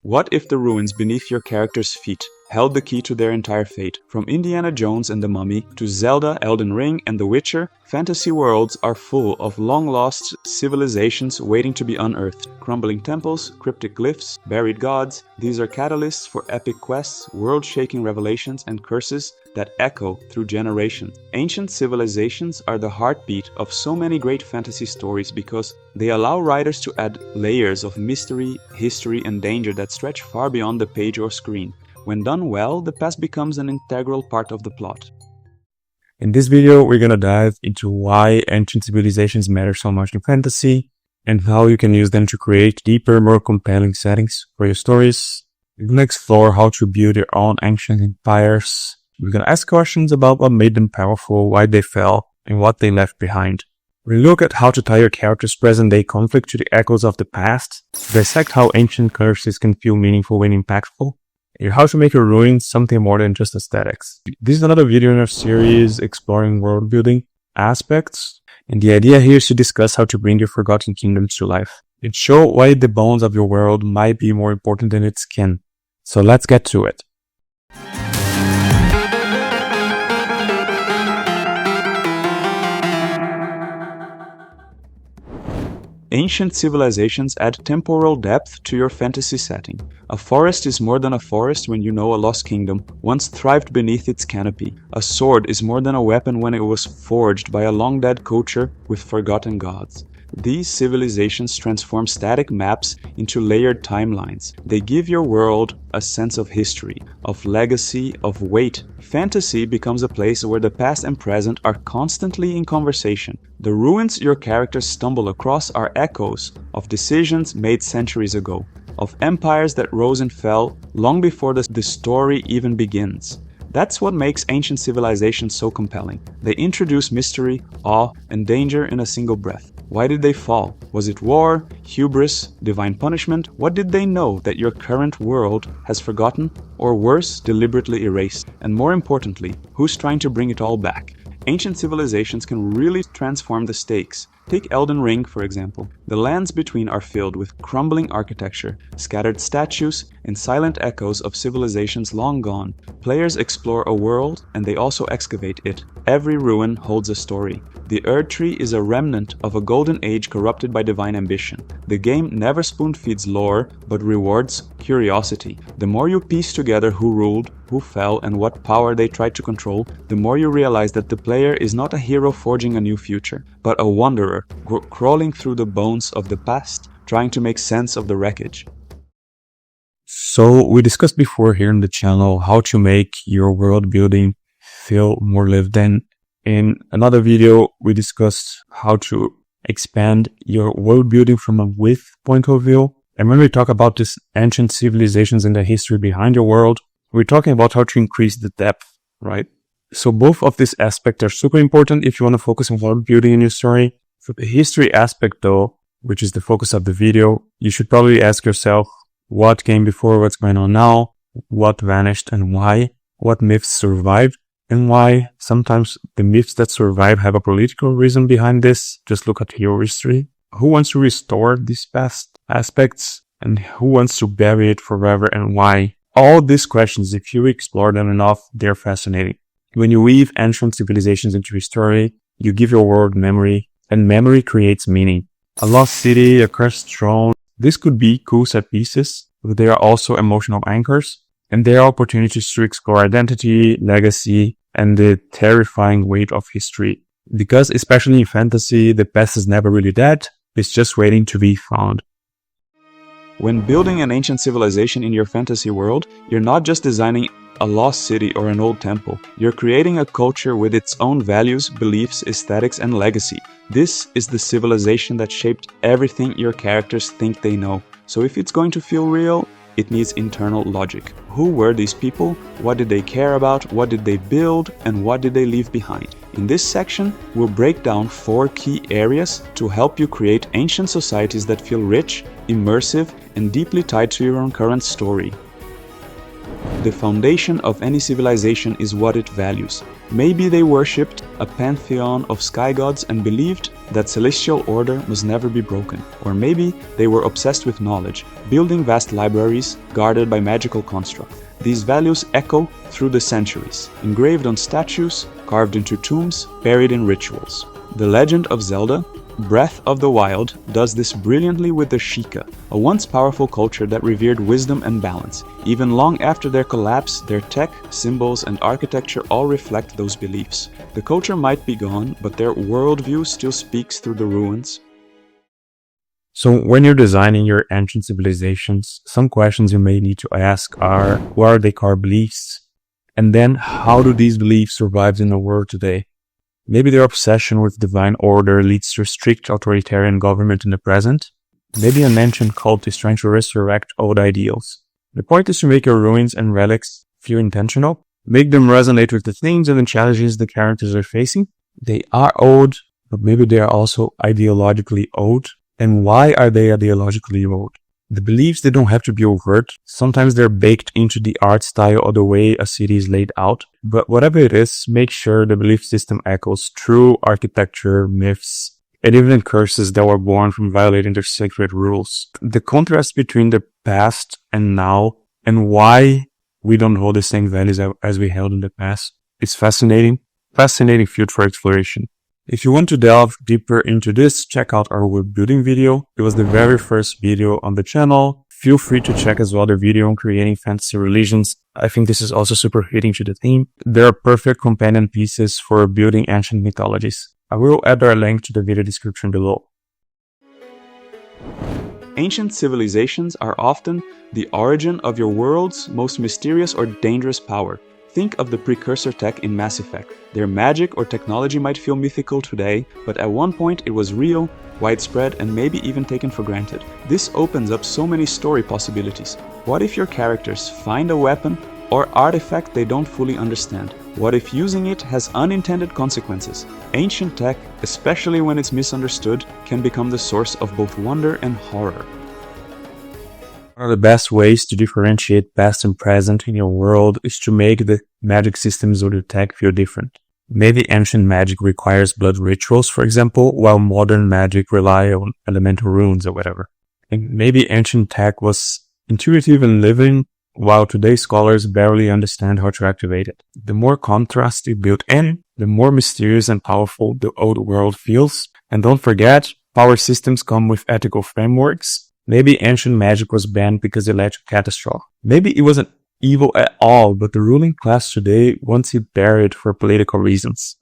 What if the ruins beneath your character's feet held the key to their entire fate? From Indiana Jones and the Mummy to Zelda, Elden Ring, and The Witcher, fantasy worlds are full of long-lost civilizations waiting to be unearthed. Crumbling temples, cryptic glyphs, buried gods, these are catalysts for epic quests, world-shaking revelations, and curses that echo through generations. Ancient civilizations are the heartbeat of so many great fantasy stories because they allow writers to add layers of mystery, history, and danger that stretch far beyond the page or screen. When done well, the past becomes an integral part of the plot. In this video, we're gonna dive into why ancient civilizations matter so much in fantasy and how you can use them to create deeper, more compelling settings for your stories. We're gonna explore how to build your own ancient empires. We're gonna ask questions about what made them powerful, why they fell, and what they left behind. We look at how to tie your character's present-day conflict to the echoes of the past, dissect how ancient curses can feel meaningful and impactful, and how to make your ruins something more than just aesthetics. This is another video in our series exploring world-building aspects, and the idea here is to discuss how to bring your forgotten kingdoms to life and show why the bones of your world might be more important than its skin. So let's get to it. Ancient civilizations add temporal depth to your fantasy setting. A forest is more than a forest when you know a lost kingdom once thrived beneath its canopy. A sword is more than a weapon when it was forged by a long-dead culture with forgotten gods. These civilizations transform static maps into layered timelines. They give your world a sense of history, of legacy, of weight. Fantasy becomes a place where the past and present are constantly in conversation. The ruins your characters stumble across are echoes of decisions made centuries ago, of empires that rose and fell long before the story even begins. That's what makes ancient civilizations so compelling. They introduce mystery, awe, and danger in a single breath. Why did they fall? Was it war, hubris, divine punishment? What did they know that your current world has forgotten, or worse, deliberately erased? And more importantly, who's trying to bring it all back? Ancient civilizations can really transform the stakes. Take Elden Ring, for example. The lands between are filled with crumbling architecture, scattered statues, and silent echoes of civilizations long gone. Players explore a world, and they also excavate it. Every ruin holds a story. The Erd Tree is a remnant of a golden age corrupted by divine ambition. The game never spoon-feeds lore, but rewards curiosity. The more you piece together who ruled, who fell, and what power they tried to control, the more you realize that the player is not a hero forging a new future, but a wanderer crawling through the bones of the past, trying to make sense of the wreckage. So we discussed before here in the channel how to make your world building feel more lived in. In another video, we discussed how to expand your world building from a width point of view. And when we talk about these ancient civilizations and the history behind your world, we're talking about how to increase the depth, right? So both of these aspects are super important if you want to focus on world building in your story. For the history aspect though, which is the focus of the video, you should probably ask yourself what came before, what's going on now, what vanished and why, what myths survived and why. Sometimes the myths that survive have a political reason behind this. Just look at hero history. Who wants to restore these past aspects and who wants to bury it forever and why? All these questions, if you explore them enough, they're fascinating. When you weave ancient civilizations into your story, you give your world memory, and memory creates meaning. A lost city, a cursed throne, this could be cool set pieces, but they are also emotional anchors, and they are opportunities to explore identity, legacy, and the terrifying weight of history. Because especially in fantasy, the past is never really dead, it's just waiting to be found. When building an ancient civilization in your fantasy world, you're not just designing a lost city or an old temple. You're creating a culture with its own values, beliefs, aesthetics, and legacy. This is the civilization that shaped everything your characters think they know. So if it's going to feel real, it needs internal logic. Who were these people? What did they care about? What did they build? And what did they leave behind? In this section, we'll break down 4 key areas to help you create ancient societies that feel rich, immersive, and deeply tied to your own current story. The foundation of any civilization is what it values. Maybe they worshipped a pantheon of sky gods and believed that celestial order must never be broken. Or maybe they were obsessed with knowledge, building vast libraries guarded by magical construct. These values echo through the centuries, engraved on statues, carved into tombs, buried in rituals. The Legend of Zelda, Breath of the Wild, does this brilliantly with the Sheikah, a once powerful culture that revered wisdom and balance. Even long after their collapse, their tech, symbols, and architecture all reflect those beliefs. The culture might be gone, but their worldview still speaks through the ruins. So when you're designing your ancient civilizations, some questions you may need to ask are, what are their core beliefs? And then, how do these beliefs survive in the world today? Maybe their obsession with divine order leads to a strict authoritarian government in the present. Maybe an ancient cult is trying to resurrect old ideals. The point is to make your ruins and relics feel intentional, make them resonate with the things and the challenges the characters are facing. They are old, but maybe they are also ideologically old. And why are they ideologically old? The beliefs, they don't have to be overt. Sometimes they're baked into the art style or the way a city is laid out. But whatever it is, make sure the belief system echoes true architecture, myths, and even curses that were born from violating their sacred rules. The contrast between the past and now, and why we don't hold the same values as we held in the past, is fascinating field for exploration. If you want to delve deeper into this, check out our world building video. It was the very first video on the channel. Feel free to check as well the video on creating fantasy religions. I think this is also super fitting to the theme. There are perfect companion pieces for building ancient mythologies. I will add our link to the video description below. Ancient civilizations are often the origin of your world's most mysterious or dangerous power. Think of the precursor tech in Mass Effect. Their magic or technology might feel mythical today, but at one point it was real, widespread, and maybe even taken for granted. This opens up so many story possibilities. What if your characters find a weapon or artifact they don't fully understand? What if using it has unintended consequences? Ancient tech, especially when it's misunderstood, can become the source of both wonder and horror. One of the best ways to differentiate past and present in your world is to make the magic systems or the tech feel different. Maybe ancient magic requires blood rituals, for example, while modern magic rely on elemental runes or whatever. And maybe ancient tech was intuitive and living, while today's scholars barely understand how to activate it. The more contrast you build in, the more mysterious and powerful the old world feels. And don't forget, power systems come with ethical frameworks. Maybe ancient magic was banned because it led to catastrophe. Maybe it wasn't evil at all, but the ruling class today wants it buried for political reasons.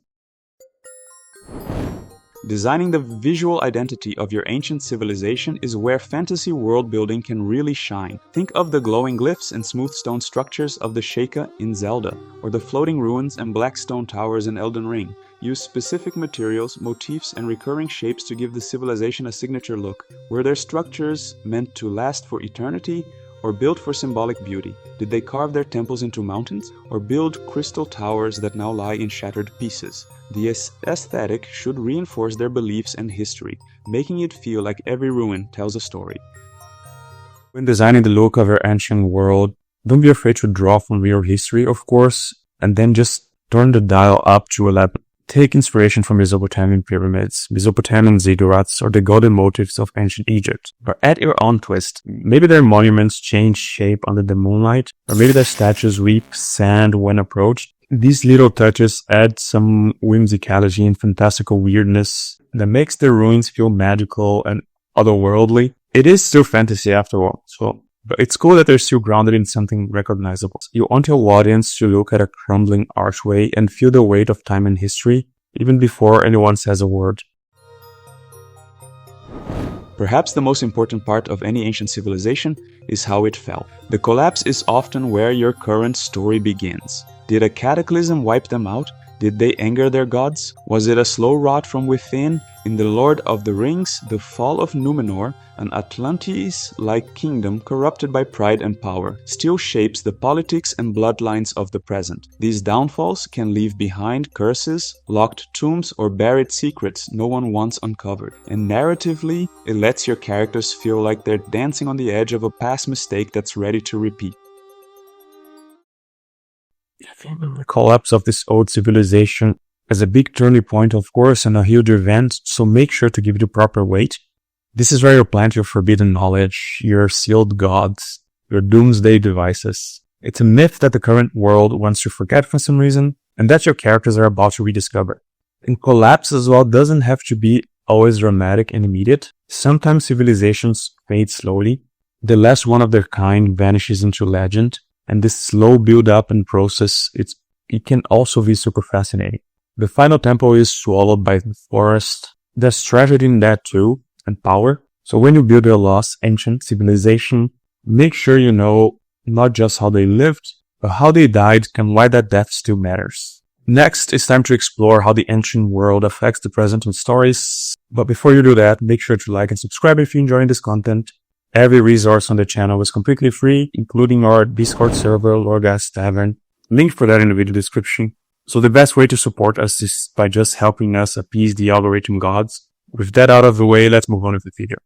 Designing the visual identity of your ancient civilization is where fantasy world building can really shine. Think of the glowing glyphs and smooth stone structures of the Sheikah in Zelda, or the floating ruins and black stone towers in Elden Ring. Use specific materials, motifs, and recurring shapes to give the civilization a signature look. Were their structures meant to last for eternity, or built for symbolic beauty? Did they carve their temples into mountains, or build crystal towers that now lie in shattered pieces? The aesthetic should reinforce their beliefs and history, making it feel like every ruin tells a story. When designing the look of your ancient world, don't be afraid to draw from real history, of course, and then just turn the dial up to 11. Take inspiration from Mesopotamian pyramids, Mesopotamian ziggurats, or the golden motifs of ancient Egypt. Or add your own twist. Maybe their monuments change shape under the moonlight, or maybe their statues weep sand when approached. These little touches add some whimsicality and fantastical weirdness that makes the ruins feel magical and otherworldly. It is still fantasy after all, but it's cool that they're still grounded in something recognizable. You want your audience to look at a crumbling archway and feel the weight of time and history, even before anyone says a word. Perhaps the most important part of any ancient civilization is how it fell. The collapse is often where your current story begins. Did a cataclysm wipe them out? Did they anger their gods? Was it a slow rot from within? In The Lord of the Rings, the fall of Numenor, an Atlantis-like kingdom corrupted by pride and power, still shapes the politics and bloodlines of the present. These downfalls can leave behind curses, locked tombs, or buried secrets no one wants uncovered. And narratively, it lets your characters feel like they're dancing on the edge of a past mistake that's ready to repeat. I think the collapse of this old civilization as a big turning point, of course, and a huge event, so make sure to give it the proper weight. This is where you plant your forbidden knowledge, your sealed gods, your doomsday devices. It's a myth that the current world wants to forget for some reason, and that your characters are about to rediscover. And collapse as well doesn't have to be always dramatic and immediate. Sometimes civilizations fade slowly. The last one of their kind vanishes into legend, and this slow build-up and process, it can also be super fascinating. The final temple is swallowed by the forest. There's tragedy in that too, and power. So when you build a lost ancient civilization, make sure you know not just how they lived, but how they died and why that death still matters. Next, it's time to explore how the ancient world affects the present in stories. But before you do that, make sure to like and subscribe if you're enjoying this content. Every resource on the channel is completely free, including our Discord server, Loregeist Tavern. Link for that in the video description. So the best way to support us is by just helping us appease the algorithm gods. With that out of the way, let's move on with the video.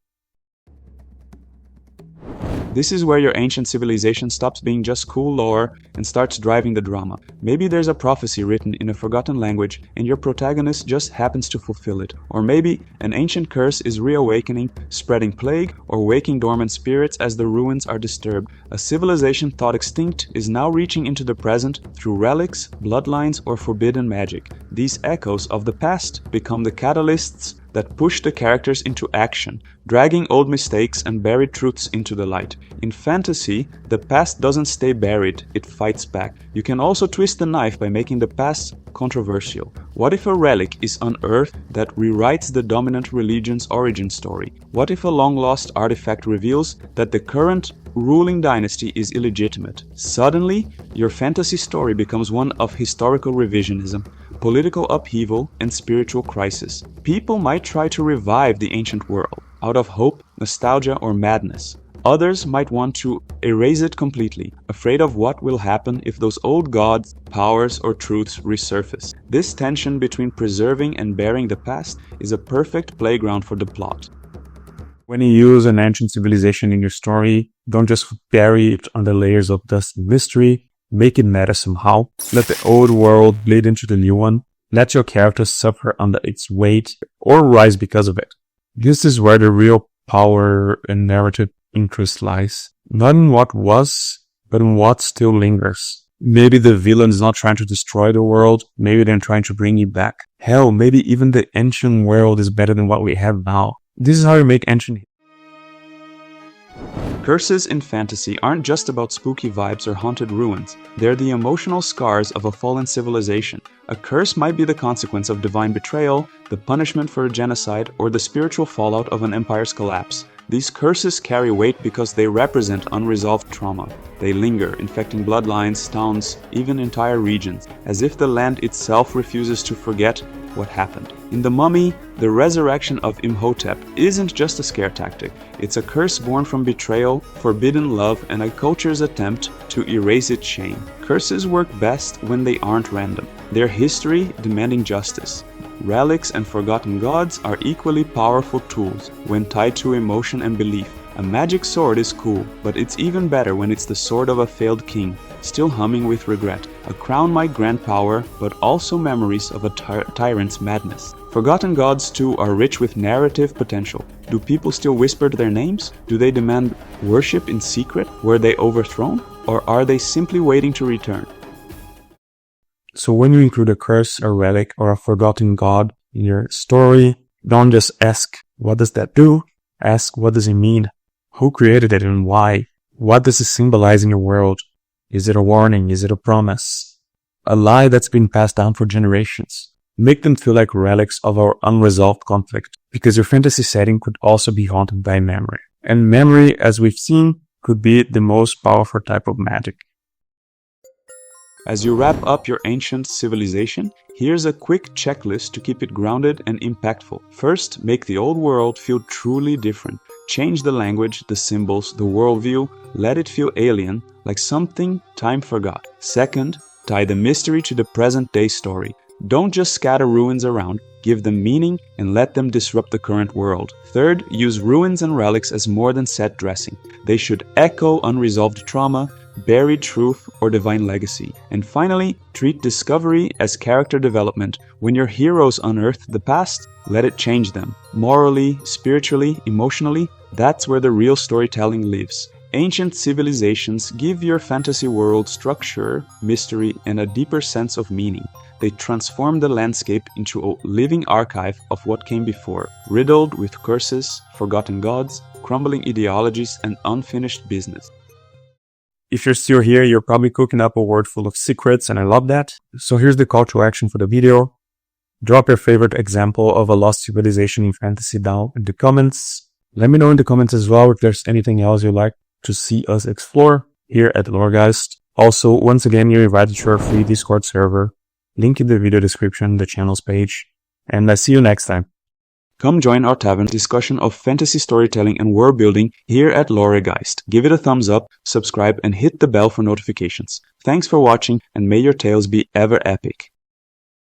This is where your ancient civilization stops being just cool lore and starts driving the drama. Maybe there's a prophecy written in a forgotten language and your protagonist just happens to fulfill it. Or maybe an ancient curse is reawakening, spreading plague, or waking dormant spirits as the ruins are disturbed. A civilization thought extinct is now reaching into the present through relics, bloodlines, or forbidden magic. These echoes of the past become the catalysts that push the characters into action, dragging old mistakes and buried truths into the light. In fantasy, the past doesn't stay buried, it fights back. You can also twist the knife by making the past controversial. What if a relic is unearthed that rewrites the dominant religion's origin story? What if a long-lost artifact reveals that the current ruling dynasty is illegitimate? Suddenly, your fantasy story becomes one of historical revisionism, political upheaval, and spiritual crisis. People might try to revive the ancient world out of hope, nostalgia, or madness. Others might want to erase it completely, afraid of what will happen if those old gods, powers, or truths resurface. This tension between preserving and burying the past is a perfect playground for the plot. When you use an ancient civilization in your story, don't just bury it under layers of dust and mystery. Make it matter somehow. Let the old world bleed into the new one. Let your characters suffer under its weight or rise because of it. This is where the real power and narrative interest lies. Not in what was, but in what still lingers. Maybe the villain is not trying to destroy the world. Maybe they're trying to bring it back. Hell, maybe even the ancient world is better than what we have now. This is how you make ancient. Curses in fantasy aren't just about spooky vibes or haunted ruins. They're the emotional scars of a fallen civilization. A curse might be the consequence of divine betrayal, the punishment for a genocide, or the spiritual fallout of an empire's collapse. These curses carry weight because they represent unresolved trauma. They linger, infecting bloodlines, towns, even entire regions, as if the land itself refuses to forget what happened. In The Mummy, the resurrection of Imhotep isn't just a scare tactic. It's a curse born from betrayal, forbidden love, and a culture's attempt to erase its shame. Curses work best when they aren't random. They're history demanding justice. Relics and forgotten gods are equally powerful tools when tied to emotion and belief. A magic sword is cool, but it's even better when it's the sword of a failed king, still humming with regret. A crown might grant power, but also memories of a tyrant's madness. Forgotten gods too are rich with narrative potential. Do people still whisper their names? Do they demand worship in secret? Were they overthrown? Or are they simply waiting to return? So when you include a curse, a relic, or a forgotten god in your story, don't just ask, what does that do? Ask, what does it mean? Who created it and why? What does it symbolize in your world? Is it a warning? Is it a promise? A lie that's been passed down for generations. Make them feel like relics of our unresolved conflict, because your fantasy setting could also be haunted by memory. And memory, as we've seen, could be the most powerful type of magic. As you wrap up your ancient civilization, here's a quick checklist to keep it grounded and impactful. First, make the old world feel truly different. Change the language, the symbols, the worldview. Let it feel alien, like something time forgot. Second, tie the mystery to the present-day story. Don't just scatter ruins around, give them meaning and let them disrupt the current world. Third, use ruins and relics as more than set dressing. They should echo unresolved trauma, buried truth, or divine legacy. And finally, treat discovery as character development. When your heroes unearth the past, let it change them. Morally, spiritually, emotionally, that's where the real storytelling lives. Ancient civilizations give your fantasy world structure, mystery, and a deeper sense of meaning. They transform the landscape into a living archive of what came before, riddled with curses, forgotten gods, crumbling ideologies, and unfinished business. If you're still here, you're probably cooking up a world full of secrets, and I love that. So here's the call to action for the video. Drop your favorite example of a lost civilization in fantasy down in the comments. Let me know in the comments as well if there's anything else you'd like to see us explore here at Loregeist. Also, once again, you're invited to our free Discord server. Link in the video description, the channel's page. And I see you next time. Come join our Tavern discussion of fantasy storytelling and world building here at Loregeist. Give it a thumbs up, subscribe, and hit the bell for notifications. Thanks for watching, and may your tales be ever epic.